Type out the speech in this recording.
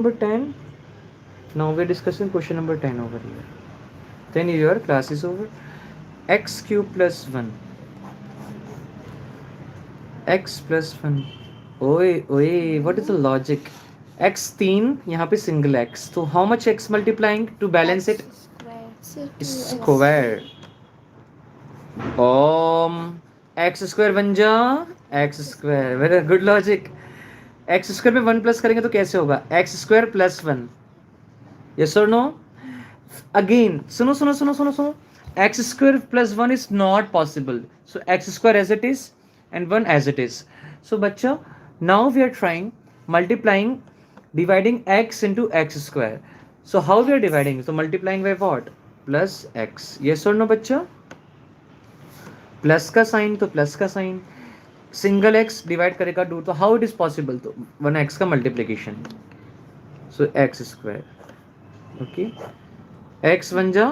number 10. Now we're discussing question number 10 over here. Then your class is over. X cube plus 1. X plus 1. ओए ओए, what is the logic? X 3 यहाँ पे single x, तो how much x multiplying to balance it? Square. X square बन जा x square. Very good logic. x square में 1 plus करेंगे तो कैसे होगा? x square plus 1. Yes or no? Again, सुनो, x square plus 1 is not possible. So x square as it is and 1 as it is. So बच्चा, now we are trying multiplying, dividing x into x square. So how we are dividing? So multiplying by what? Plus x. Yes or no बच्चा? Plus का sign तो plus का sign, single x divide करेगा to, तो how it is possible? तो 1x का multiplication, सो x square. Okay, x बन जा